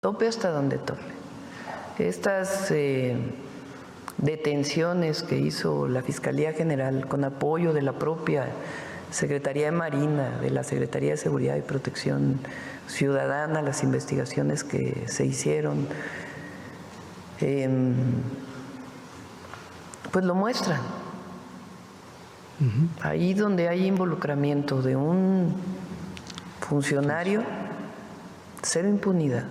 Tope hasta donde tope. Estas detenciones que hizo la Fiscalía General con apoyo de la propia Secretaría de Marina, de la Secretaría de Seguridad y Protección Ciudadana, las investigaciones que se hicieron, pues lo muestran. Ahí donde hay involucramiento de un funcionario, cero impunidad.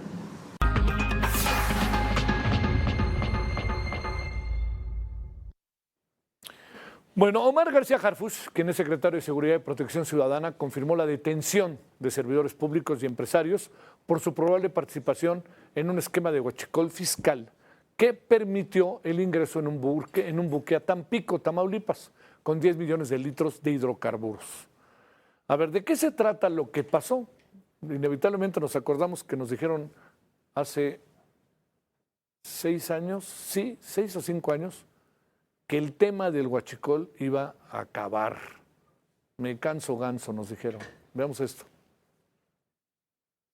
Bueno, Omar García Harfuch, quien es secretario de Seguridad y Protección Ciudadana, confirmó la detención de servidores públicos y empresarios por su probable participación en un esquema de huachicol fiscal que permitió el ingreso en un buque a Tampico, Tamaulipas, con 10 millones de litros de hidrocarburos. A ver, ¿de qué se trata lo que pasó? Inevitablemente nos acordamos que nos dijeron hace 6 años, sí, 6 o 5 años, que el tema del huachicol iba a acabar. Me canso ganso, nos dijeron. Veamos esto.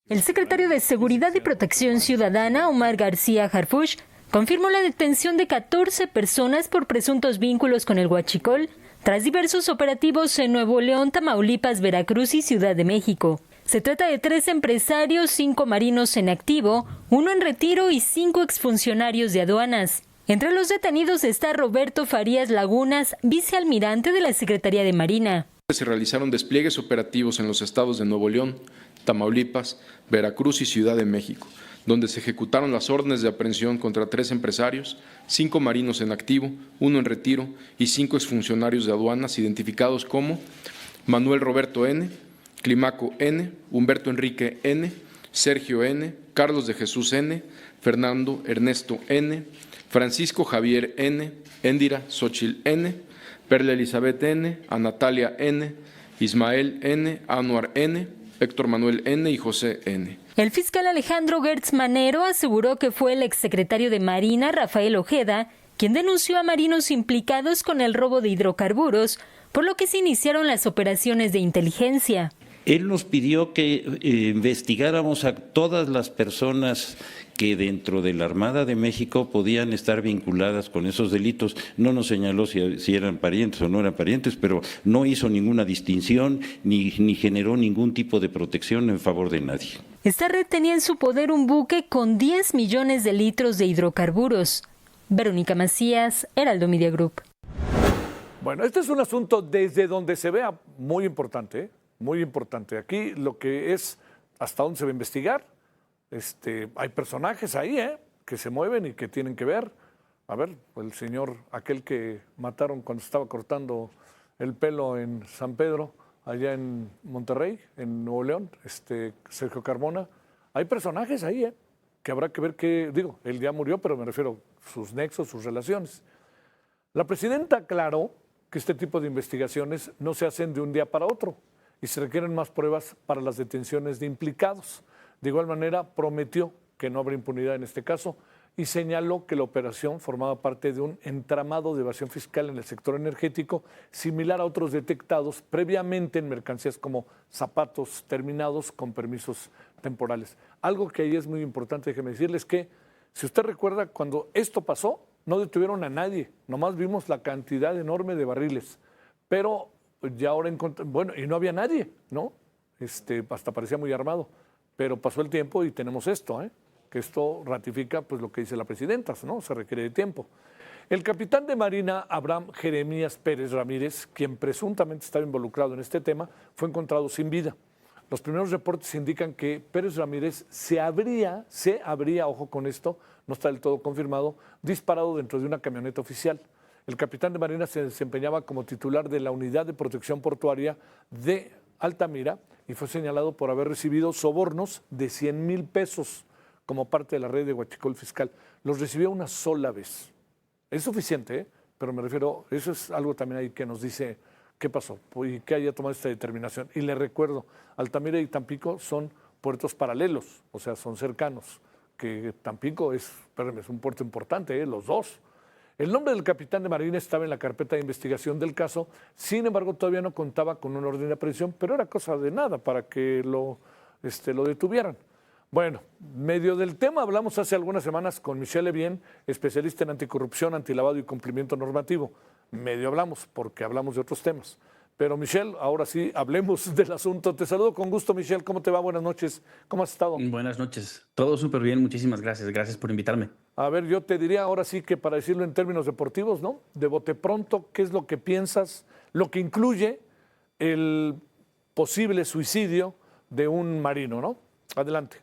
El secretario de Seguridad y Protección Ciudadana, Omar García Harfuch, confirmó la detención de 14 personas por presuntos vínculos con el huachicol, tras diversos operativos en Nuevo León, Tamaulipas, Veracruz y Ciudad de México. Se trata de 3 empresarios, 5 marinos en activo, 1 en retiro y 5 exfuncionarios de aduanas. Entre los detenidos está Roberto Farías Lagunas, vicealmirante de la Secretaría de Marina. Se realizaron despliegues operativos en los estados de Nuevo León, Tamaulipas, Veracruz y Ciudad de México, donde se ejecutaron las órdenes de aprehensión contra 3 empresarios, 5 marinos en activo, 1 en retiro y 5 exfuncionarios de aduanas identificados como Manuel Roberto N., Climaco N., Humberto Enrique N., Sergio N., Carlos de Jesús N., Fernando Ernesto N., Francisco Javier N., Endira Xochil N., Perla Elizabeth N., Anatalia N., Ismael N., Anuar N., Héctor Manuel N. y José N. El fiscal Alejandro Gertz Manero aseguró que fue el exsecretario de Marina, Rafael Ojeda, quien denunció a marinos implicados con el robo de hidrocarburos, por lo que se iniciaron las operaciones de inteligencia. Él nos pidió que investigáramos a todas las personas que dentro de la Armada de México podían estar vinculadas con esos delitos. No nos señaló si eran parientes o no eran parientes, pero no hizo ninguna distinción ni generó ningún tipo de protección en favor de nadie. Esta red tenía en su poder un buque con 10 millones de litros de hidrocarburos. Verónica Macías, Heraldo Media Group. Bueno, este es un asunto desde donde se vea muy importante, ¿eh? Muy importante. Aquí lo que es hasta dónde se va a investigar. Hay personajes ahí que se mueven y que tienen que ver. A ver, el señor, aquel que mataron cuando estaba cortando el pelo en San Pedro, allá en Monterrey, en Nuevo León, Sergio Carmona. Hay personajes ahí que habrá que ver digo, él ya murió, pero me refiero a sus nexos, sus relaciones. La presidenta aclaró que este tipo de investigaciones no se hacen de un día para otro y se requieren más pruebas para las detenciones de implicados. De igual manera, prometió que no habrá impunidad en este caso y señaló que la operación formaba parte de un entramado de evasión fiscal en el sector energético, similar a otros detectados previamente en mercancías como zapatos terminados con permisos temporales. Algo que ahí es muy importante, déjeme decirles que, si usted recuerda, cuando esto pasó, no detuvieron a nadie, nomás vimos la cantidad enorme de barriles, pero ya ahora bueno, y no había nadie, ¿no? Hasta parecía muy armado, pero pasó el tiempo y tenemos esto, que esto ratifica pues lo que dice la presidenta, ¿no? Se requiere de tiempo. El capitán de Marina, Abraham Jeremías Pérez Ramírez, quien presuntamente estaba involucrado en este tema, fue encontrado sin vida. Los primeros reportes indican que Pérez Ramírez se habría, ojo con esto, no está del todo confirmado, disparado dentro de una camioneta oficial. El capitán de Marina se desempeñaba como titular de la Unidad de Protección Portuaria de Altamira y fue señalado por haber recibido sobornos de 100,000 pesos como parte de la red de huachicol fiscal. Los recibió una sola vez. Es suficiente, pero me refiero, eso es algo también ahí que nos dice qué pasó y que haya tomado esta determinación. Y le recuerdo, Altamira y Tampico son puertos paralelos, o sea, son cercanos, que Tampico es un puerto importante, los dos. El nombre del capitán de Marina estaba en la carpeta de investigación del caso, sin embargo todavía no contaba con una orden de aprehensión, pero era cosa de nada para que lo detuvieran. Bueno, medio del tema hablamos hace algunas semanas con Michelle Levien, especialista en anticorrupción, antilavado y cumplimiento normativo. Medio hablamos porque hablamos de otros temas. Pero Michelle, ahora sí, hablemos del asunto. Te saludo con gusto, Michelle. ¿Cómo te va? Buenas noches. ¿Cómo has estado? Buenas noches. Todo súper bien. Muchísimas gracias. Gracias por invitarme. A ver, yo te diría ahora sí que para decirlo en términos deportivos, ¿no? De bote pronto, ¿qué es lo que piensas? Lo que incluye el posible suicidio de un marino, ¿no? Adelante.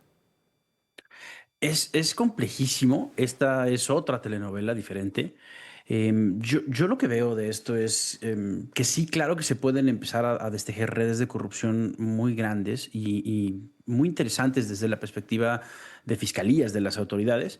Es complejísimo. Esta es otra telenovela diferente. Yo lo que veo de esto es que sí, claro que se pueden empezar a destejer redes de corrupción muy grandes y muy interesantes desde la perspectiva de fiscalías, de las autoridades,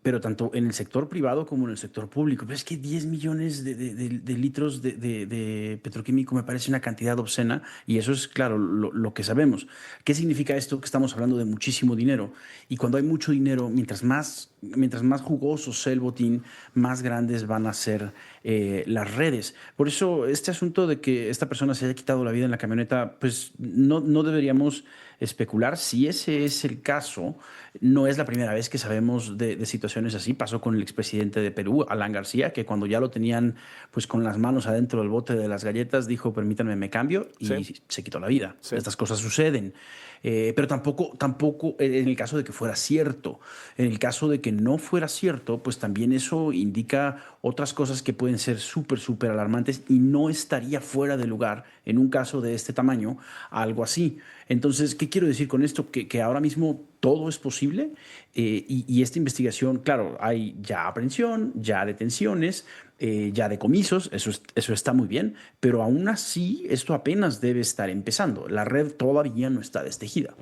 pero tanto en el sector privado como en el sector público. Pero es que 10 millones de litros de petroquímico me parece una cantidad obscena y eso es, claro, lo que sabemos. ¿Qué significa esto? Que estamos hablando de muchísimo dinero y cuando hay mucho dinero, mientras más jugoso sea el botín, más grandes van a ser las redes. Por eso este asunto de que esta persona se haya quitado la vida en la camioneta, pues no deberíamos especular. Si ese es el caso, no es la primera vez que sabemos de situaciones así. Pasó con el expresidente de Perú, Alan García, que cuando ya lo tenían pues con las manos adentro del bote de las galletas, dijo, permítanme, me cambio, y se quitó la vida. Sí. Estas cosas suceden. Pero tampoco en el caso de que fuera cierto. En el caso de que no fuera cierto, pues también eso indica otras cosas que pueden ser súper alarmantes y no estaría fuera de lugar en un caso de este tamaño algo así. Entonces, ¿qué quiero decir con esto? Que ahora mismo todo es posible y esta investigación, claro, hay ya aprehensión, ya detenciones, ya decomisos, eso está muy bien, pero aún así esto apenas debe estar empezando. La red todavía no está destejida.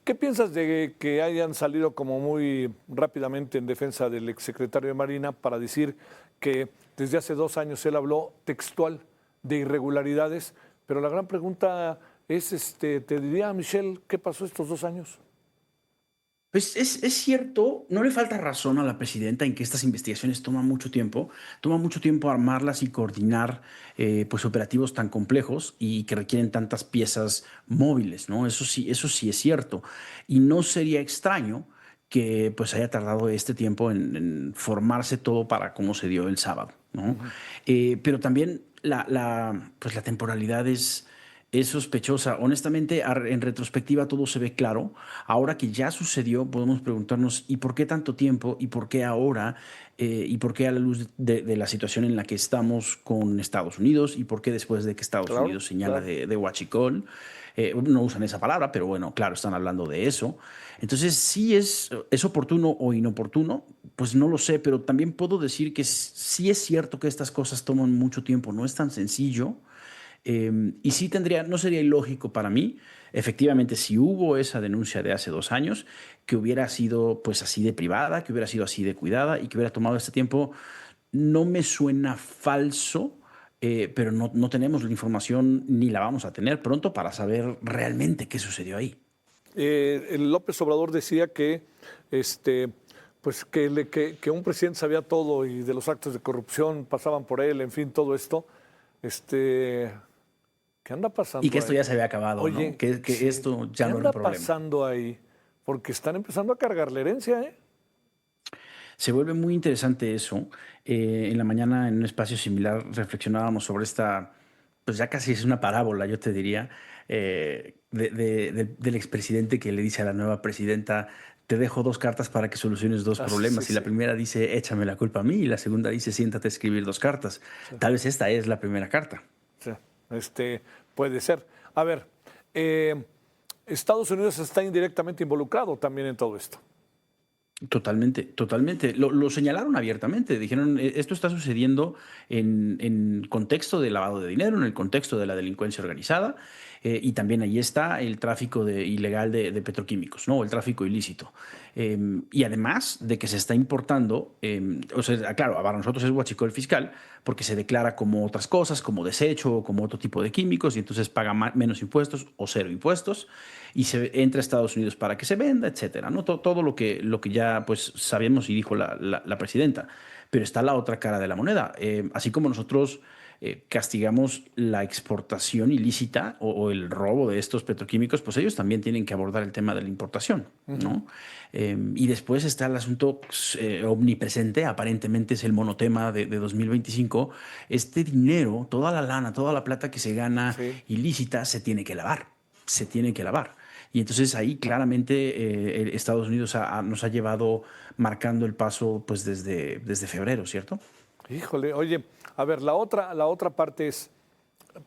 ¿Qué piensas de que hayan salido como muy rápidamente en defensa del exsecretario de Marina para decir que desde hace 2 años él habló textual de irregularidades? Pero la gran pregunta es, te diría, Michelle, ¿qué pasó estos 2 años? Pues es cierto, no le falta razón a la presidenta en que estas investigaciones toman mucho tiempo armarlas y coordinar pues operativos tan complejos y que requieren tantas piezas móviles, ¿no? Eso sí es cierto. Y no sería extraño que pues haya tardado este tiempo en formarse todo para cómo se dio el sábado, ¿no? Pero también pues la temporalidad es sospechosa. Honestamente, en retrospectiva todo se ve claro. Ahora que ya sucedió, podemos preguntarnos ¿y por qué tanto tiempo? ¿Y por qué ahora? ¿Y por qué a la luz de la situación en la que estamos con Estados Unidos? ¿Y por qué después de que Estados Unidos señala de huachicol? No usan esa palabra, pero bueno, claro, están hablando de eso. Entonces, si es oportuno o inoportuno, pues no lo sé, pero también puedo decir que sí es cierto que estas cosas toman mucho tiempo. No es tan sencillo. Y sí no sería ilógico para mí, efectivamente, si hubo esa denuncia de hace 2 años, que hubiera sido pues así de privada, que hubiera sido así de cuidada y que hubiera tomado este tiempo. No me suena falso, pero no tenemos la información ni la vamos a tener pronto para saber realmente qué sucedió ahí. López Obrador decía que pues que un presidente sabía todo y de los actos de corrupción pasaban por él, en fin, todo esto. ¿Qué anda pasando? Y que esto ya se había acabado. Oye, ¿no? Que esto ya no era un problema. ¿Qué anda pasando ahí? Porque están empezando a cargar la herencia, ¿eh? Se vuelve muy interesante eso. En la mañana, en un espacio similar, reflexionábamos sobre esta, pues ya casi es una parábola, yo te diría, del expresidente que le dice a la nueva presidenta: te dejo 2 cartas para que soluciones 2 problemas. Sí, y la primera dice, échame la culpa a mí, y la segunda dice, siéntate a escribir 2 cartas. Sí. Tal vez esta es la primera carta. Sí, puede ser. A ver, Estados Unidos está indirectamente involucrado también en todo esto. Totalmente. Lo señalaron abiertamente. Dijeron, esto está sucediendo en contexto de lavado de dinero, en el contexto de la delincuencia organizada, y también ahí está el tráfico ilegal de petroquímicos, ¿no? El tráfico ilícito. Y además de que se está importando, o sea, claro, para nosotros es huachicol fiscal, porque se declara como otras cosas, como desecho o como otro tipo de químicos, y entonces paga menos impuestos o 0 impuestos, y se entra a Estados Unidos para que se venda, etcétera, ¿no? Todo lo que ya pues sabemos y dijo la presidenta. Pero está la otra cara de la moneda. Así como nosotros castigamos la exportación ilícita o el robo de estos petroquímicos, pues ellos también tienen que abordar el tema de la importación, ¿no? Y después está el asunto omnipresente, aparentemente es el monotema de 2025. Este dinero, toda la lana, toda la plata que se gana ilícita se tiene que lavar, se tiene que lavar. Y entonces ahí claramente Estados Unidos nos ha llevado marcando el paso pues desde febrero, ¿cierto? Híjole, oye, a ver, la otra parte es,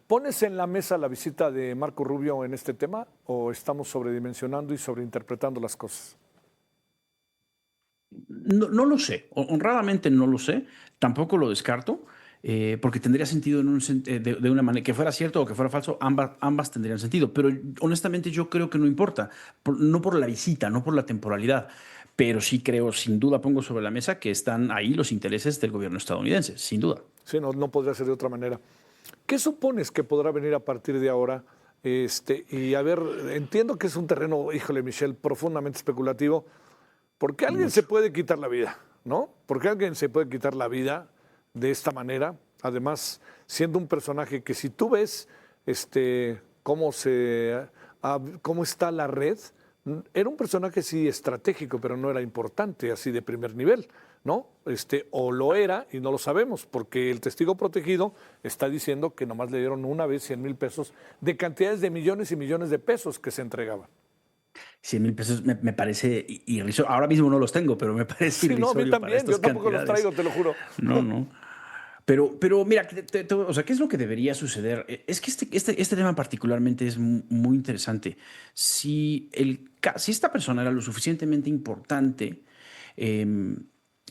¿pones en la mesa la visita de Marco Rubio en este tema o estamos sobredimensionando y sobreinterpretando las cosas? No lo sé, honradamente no lo sé, tampoco lo descarto, porque tendría sentido de una manera, que fuera cierto o que fuera falso, ambas tendrían sentido, pero honestamente yo creo que no importa, no por la visita, no por la temporalidad, pero sí creo, sin duda pongo sobre la mesa que están ahí los intereses del gobierno estadounidense, sin duda. Sí, no podría ser de otra manera. ¿Qué supones que podrá venir a partir de ahora? Y a ver, entiendo que es un terreno, híjole, Michelle, profundamente especulativo, porque alguien se puede quitar la vida, ¿no? Porque alguien se puede quitar la vida de esta manera, además siendo un personaje que si tú ves cómo está la red, era un personaje sí estratégico, pero no era importante, así de primer nivel, ¿no? O lo era y no lo sabemos, porque el testigo protegido está diciendo que nomás le dieron una vez 100,000 pesos de cantidades de millones y millones de pesos que se entregaban. 100,000 pesos me parece irrisorio. Ahora mismo no los tengo, pero me parece irrisorio. No, a mí también, yo tampoco cantidades. los traigo, te lo juro. No. Pero mira, o sea, ¿qué es lo que debería suceder? Es que este tema particularmente es muy interesante. Si esta persona era lo suficientemente importante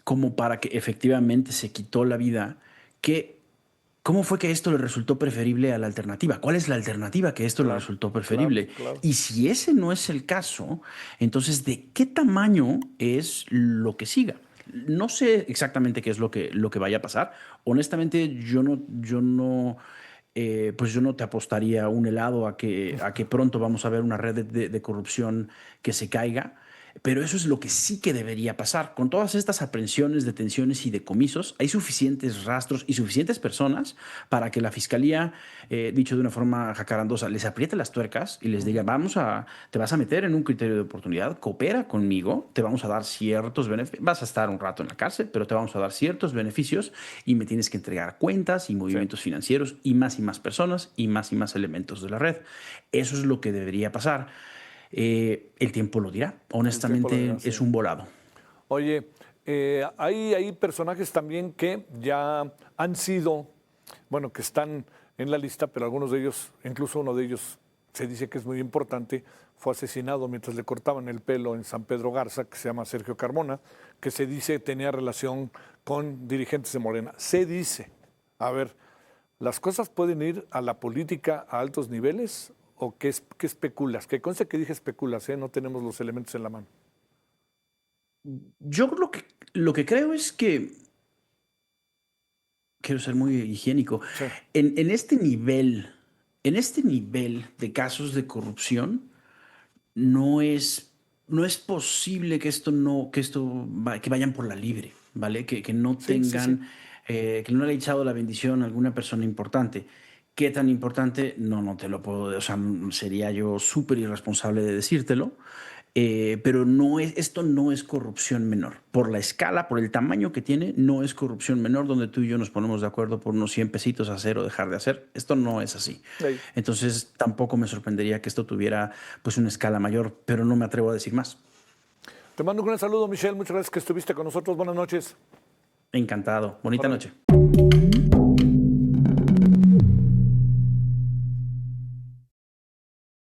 como para que efectivamente se quitó la vida, ¿cómo fue que esto le resultó preferible a la alternativa? ¿Cuál es la alternativa que esto le resultó preferible? Claro. Y si ese no es el caso, entonces, ¿de qué tamaño es lo que siga? No sé exactamente qué es lo que vaya a pasar. Honestamente, yo no te apostaría un helado a que pronto vamos a ver una red de corrupción que se caiga. Pero eso es lo que sí que debería pasar. Con todas estas aprehensiones, detenciones y decomisos, hay suficientes rastros y suficientes personas para que la fiscalía, dicho de una forma jacarandosa, les apriete las tuercas y les diga, te vas a meter en un criterio de oportunidad, coopera conmigo, te vamos a dar ciertos beneficios, vas a estar un rato en la cárcel, pero te vamos a dar ciertos beneficios y me tienes que entregar cuentas y movimientos financieros y más personas y más elementos de la red. Eso es lo que debería pasar. El tiempo lo dirá. Honestamente, es un volado. Oye, hay personajes también que ya han sido, bueno, que están en la lista, pero algunos de ellos, incluso uno de ellos, se dice que es muy importante, fue asesinado mientras le cortaban el pelo en San Pedro Garza, que se llama Sergio Carmona, que se dice tenía relación con dirigentes de Morena. Se dice, a ver, ¿las cosas pueden ir a la política a altos niveles? ¿O qué especulas? Que conste que dije especulas, no tenemos los elementos en la mano. Yo lo que creo es que quiero ser muy higiénico. Sí. En este nivel de casos de corrupción, no es posible que vayan por la libre, ¿vale? Que no tengan, que no le haya echado la bendición a alguna persona importante. ¿Qué tan importante? No te lo puedo, o sea, sería yo súper irresponsable de decírtelo, pero esto no es corrupción menor. Por la escala, por el tamaño que tiene, no es corrupción menor donde tú y yo nos ponemos de acuerdo por unos 100 pesitos a hacer o dejar de hacer. Esto no es así. Sí. Entonces, tampoco me sorprendería que esto tuviera pues una escala mayor, pero no me atrevo a decir más. Te mando un gran saludo, Michelle. Muchas gracias que estuviste con nosotros. Buenas noches. Encantado. Bonita noche.